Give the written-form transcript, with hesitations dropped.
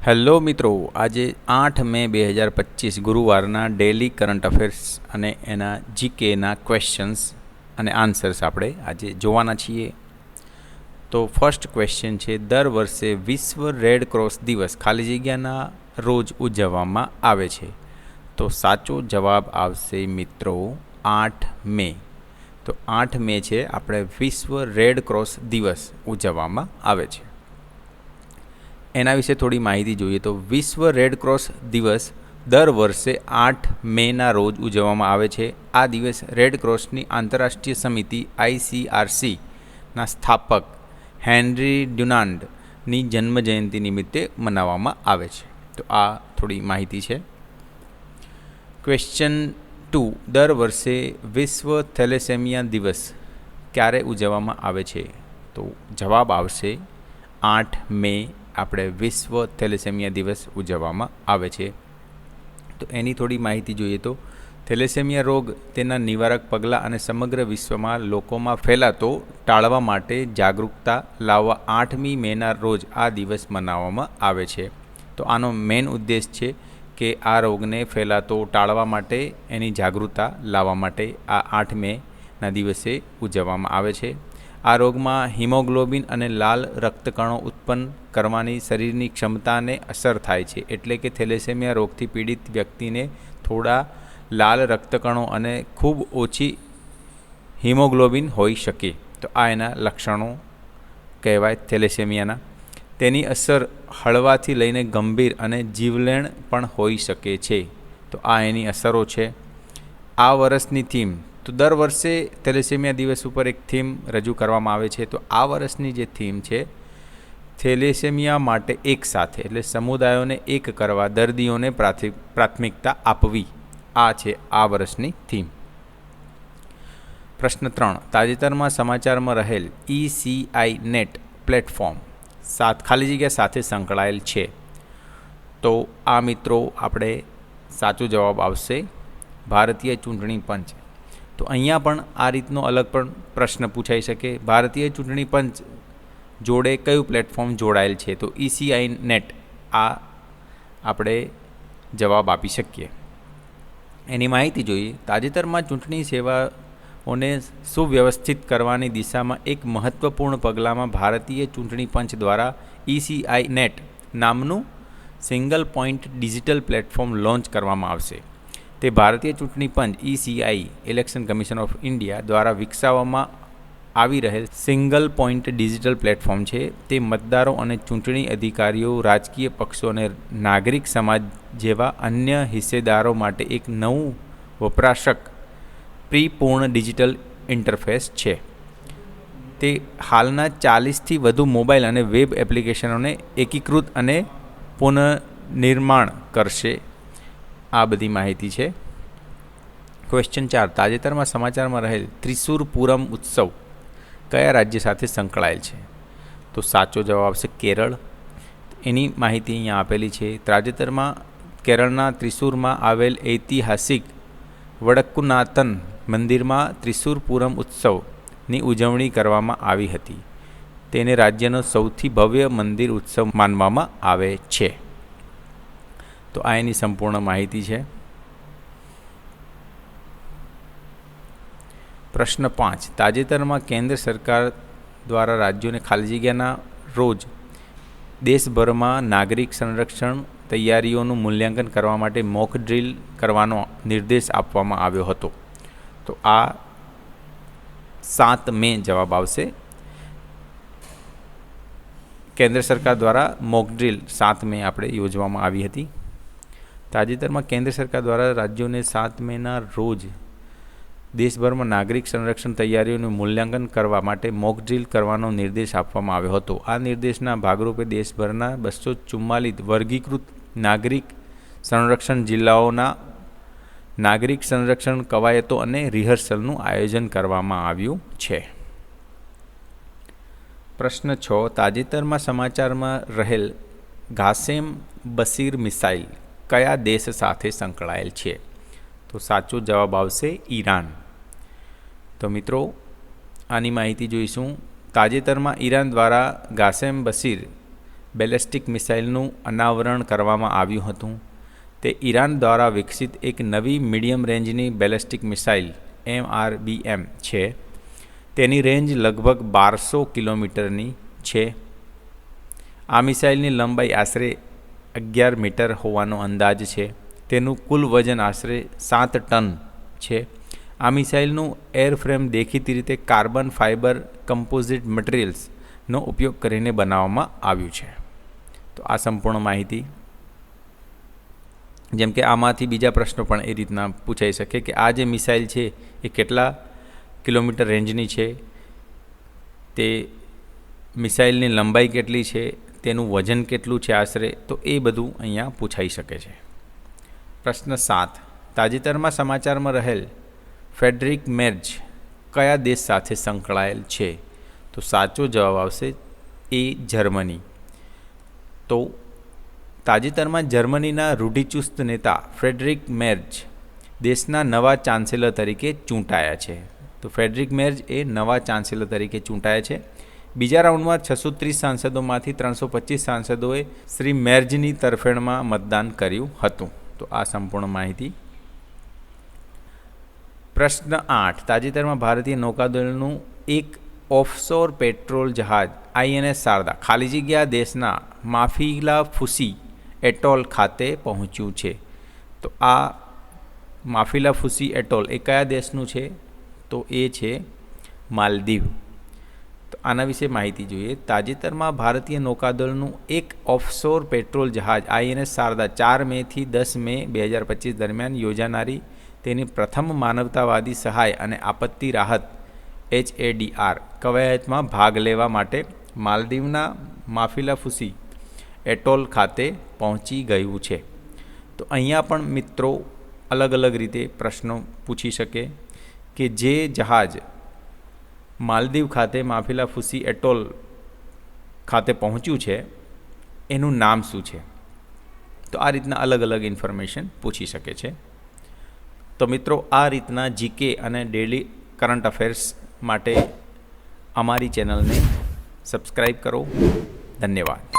Hello મિત્રો, આજે 8 મે 2025 ગુરુવારના daily current affairs અને એના જીકેના ક્વેશ્ચન્સ અને આન્સર્સ આપણે આજે જોવાના છીએ. તો ફર્સ્ટ ક્વેશ્ચન છે, દર વર્ષે વિશ્વ રેડ ક્રોસ દિવસ ખાલી જગ્યાના રોજ ઉજવવામાં આવે છે. તો સાચો જવાબ આવશે મિત્રો 8 મે. તો 8 મે છે આપણે વિશ્વ રેડ ક્રોસ દિવસ ઉજવવામાં આવે છે. એના વિશે થોડી માહિતી જોઈએ તો વિશ્વ રેડ ક્રોસ દિવસ દર વર્ષે 8 મેના રોજ ઉજવવામાં આવે છે. આ દિવસ રેડ ક્રોસની આંતરરાષ્ટ્રીય સમિતિ ICRCના સ્થાપક હેનરી ડ્યુનાન્ડની જન્મજયંતિ નિમિત્તે મનાવવામાં આવે છે. તો આ થોડી માહિતી છે. ક્વેશ્ચન 2, દર વર્ષે વિશ્વ થેલેસેમિયા દિવસ ક્યારે ઉજવવામાં આવે છે? તો જવાબ આવશે 8 મે આપણે વિશ્વ થેલેસેમિયા દિવસ ઉજવવામાં આવે છે. તો એની થોડી માહિતી જોઈએ તો થેલેસેમિયા રોગ, તેના નિવારક પગલાં અને સમગ્ર વિશ્વમાં લોકોમાં ફેલાતો ટાળવા માટે જાગૃતતા લાવવા 8મી મેના રોજ આ દિવસ મનાવવામાં આવે છે. તો આનો મેઇન ઉદ્દેશ છે કે આ રોગને ફેલાતો ટાળવા માટે એની જાગૃતતા લાવવા માટે આ 8 મેના દિવસે ઉજવવામાં આવે છે. આ રોગમાં હિમોગ્લોબિન અને લાલ રક્તકણો ઉત્પન્ન કરવાની શરીરની ક્ષમતાને અસર થાય છે. એટલે કે થેલેસેમિયા રોગથી પીડિત વ્યક્તિને થોડા લાલ રક્તકણો અને ખૂબ ઓછી હિમોગ્લોબિન હોઈ શકે. તો આ એના લક્ષણો કહેવાય થેલેસેમિયાના. તેની અસર હળવાથી લઈને ગંભીર અને જીવલેણ પણ હોઈ શકે છે. તો આ એની અસરો છે. આ વર્ષની થીમ, તો દર વર્ષે થેલેસેમિયા દિવસ ઉપર એક થીમ રજૂ કરવામાં આવે છે. તો આ વર્ષની જે થીમ છે, થેલેસેમિયા માટે એક સાથે, એટલે સમુદાયોને એક કરવા, દર્દીઓને પ્રાથમિકતા આપવી, આ છે આ વર્ષની થીમ. પ્રશ્ન 3, તાજેતરમાં સમાચારમાં રહેલ ECI નેટ પ્લેટફોર્મ ખાલી જગ્યા સાથે સંકળાયેલ છે. તો આ મિત્રો આપણે સાચો જવાબ આવશે ભારતીય ચૂંટણી પંચ. તો અહીંયા પણ આ રીતનો અલગ પણ પ્રશ્ન પૂછાઈ શકે, ભારતીય ચૂંટણી પંચ જોડે કયું પ્લેટફોર્મ જોડાયેલ છે? તો ECI નેટ, આ આપણે જવાબ આપી શકીએ. એની માહિતી જોઈએ. તાજેતરમાં ચૂંટણી સેવાઓને સુવ્યવસ્થિત કરવાની દિશામાં એક મહત્ત્વપૂર્ણ પગલામાં ભારતીય ચૂંટણી પંચ દ્વારા ECI નેટ નામનું single point digital platform launch કરવામાં આવશે. તે ભારતીય ચૂંટણી પંચ ECI election commission of India દ્વારા વિકસાવવામાં આવી રહેલ સિંગલ પોઈન્ટ ડિજિટલ પ્લેટફોર્મ છે. તે મતદારો અને ચૂંટણી અધિકારીઓ, રાજકીય પક્ષો અને નાગરિક સમાજ જેવા અન્ય હિસ્સેદારો માટે એક નવું વપરાશક પરિપૂર્ણ ડિજિટલ ઇન્ટરફેસ છે. તે હાલના 40થી વધુ મોબાઈલ અને વેબ એપ્લિકેશનોને એકીકૃત અને પુનઃનિર્માણ કરશે. આ બધી માહિતી છે. ક્વેશ્ચન 4, તાજેતરમાં સમાચારમાં રહેલ ત્રિશુર પૂરમ ઉત્સવ કયા રાજ્ય સાથે સંકળાયેલ છે? તો સાચો જવાબ આવશે કેરળ. એની માહિતી અહીંયા આપેલી છે. તાજેતરમાં કેરળના ત્રિશુરમાં આવેલ ઐતિહાસિક વડક્કુનાથન મંદિરમાં ત્રિશુર પૂરમ ઉત્સવની ઉજવણી કરવામાં આવી હતી. તેને રાજ્યનો સૌથી ભવ્ય મંદિર ઉત્સવ માનવામાં આવે છે. તો આ એની સંપૂર્ણ માહિતી છે. પ્રશ્ન 5, તાજેતરમાં કેન્દ્ર સરકાર દ્વારા રાજ્યોને ખાલી જગ્યાના રોજ દેશભરમાં નાગરિક સંરક્ષણ તૈયારીઓનું મૂલ્યાંકન કરવા માટે મોક ડ્રીલ કરવાનો નિર્દેશ આપવામાં આવ્યો હતો. તો આ 7 મે જવાબ આવશે. કેન્દ્ર સરકાર દ્વારા મોક ડ્રીલ 7 મે આપણે યોજવામાં આવી હતી. તાજેતરમાં કેન્દ્ર સરકાર દ્વારા રાજ્યોને 7 મેના રોજ દેશભરમાં નાગરિક સંરક્ષણ તૈયારીઓનું મૂલ્યાંકન કરવા માટે મોક ડ્રીલ કરવાનો નિર્દેશ આપવામાં આવ્યો હતો. આ નિર્દેશના ભાગરૂપે દેશભરના 244 વર્ગીકૃત નાગરિક સંરક્ષણ જિલ્લાઓના નાગરિક સંરક્ષણ કવાયતો અને રિહર્સલનું આયોજન કરવામાં આવ્યું છે. પ્રશ્ન 6, તાજેતરમાં સમાચારમાં રહેલ ઘાસેમ બશીર મિસાઇલ કયા દેશ સાથે સંકળાયેલ છે? તો સાચો જવાબ આવશે ઈરાન. તો મિત્રો આની માહિતી જોઈશું. તાજેતરમાં ઈરાન દ્વારા ઘાસેમ બશીર બેલેસ્ટિક મિસાઇલનું અનાવરણ કરવામાં આવ્યું હતું. તે ઈરાન દ્વારા વિકસિત એક નવી મીડિયમ રેન્જની બેલેસ્ટિક મિસાઇલ MRBM છે. તેની રેન્જ લગભગ 1200 કિલોમીટરની છે. આ મિસાઇલની લંબાઈ આશરે 11 મીટર હોવાનો અંદાજ છે. તેનું કુલ વજન આશરે 7 ટન છે. આ મિસાઇલનું એરફ્રેમ દેખીતી રીતે કાર્બન ફાઇબર કમ્પોઝિટ મટીરિયલ્સનો ઉપયોગ કરીને બનાવવામાં આવ્યું છે. તો આ સંપૂર્ણ માહિતી. જેમ કે આમાંથી બીજા પ્રશ્નો પણ એ રીતના પૂછાઈ શકે કે આ જે મિસાઇલ છે એ કેટલા કિલોમીટર રેન્જની છે, તે મિસાઇલની લંબાઈ કેટલી છે, તેનું વજન કેટલું છે આશરે, તો એ બધું અહીંયા પૂછાઈ શકે છે. પ્રશ્ન 7. તાજેતરમાં સમાચારમાં રહેલ ફ્રેડરિક મેર્જ કયા દેશ સાથે સંકળાયેલ છે? તો સાચો જવાબ આવશે એ જર્મની. તો તાજેતરમાં જર્મનીના રૂઢિચુસ્ત નેતા ફ્રેડરિક મેર્જ દેશના નવા ચાન્સેલર તરીકે ચૂંટાયા છે. તો ફ્રેડરિક મેર્જ એ નવા ચાન્સેલર તરીકે ચૂંટાયા છે. બીજા રાઉન્ડમાં 630 સાંસદોમાંથી 325 સાંસદોએ શ્રી મેર્જની તરફેણમાં મતદાન કર્યું હતું. તો આ સંપૂર્ણ માહિતી. પ્રશ્ન 8. તાજેતરમાં ભારતીય નૌકાદળનું એક ઓફશોર પેટ્રોલ જહાજ INS શારદા ખાલી જગ્યા દેશના માફિલાફુસી એટોલ ખાતે પહોંચ્યું છે. તો આ માફિલાફુસી એટોલ એ કયા દેશનું છે? તો એ છે માલદીવ. તો આના વિશે માહિતી જોઈએ. તાજેતરમાં ભારતીય નૌકાદળનું એક ઓફશોર પેટ્રોલ જહાજ INS શારદા 4 મેથી 10 મે 2025 દરમિયાન યોજાનારી તેની પ્રથમ માનવતાવાદી સહાય અને આપત્તિ રાહત HADR કવાયતમાં ભાગ લેવા માટે માલદીવના માફિલાફુસી એટોલ ખાતે પહોંચી ગયું છે. તો અહીંયા પણ મિત્રો અલગ અલગ રીતે પ્રશ્નો પૂછી શકે કે જે જહાજ માલદીવ ખાતે માફિલાફુસી એટોલ ખાતે પહોંચ્યું છે એનું નામ શું છે? તો આ રીતના અલગ અલગ ઇન્ફોર્મેશન પૂછી શકે છે. તો મિત્રો આ રીતના જીકે અને ડેલી કરંટ અફેર્સ માટે અમારી ચેનલને સબસ્ક્રાઈબ કરો. ધન્યવાદ.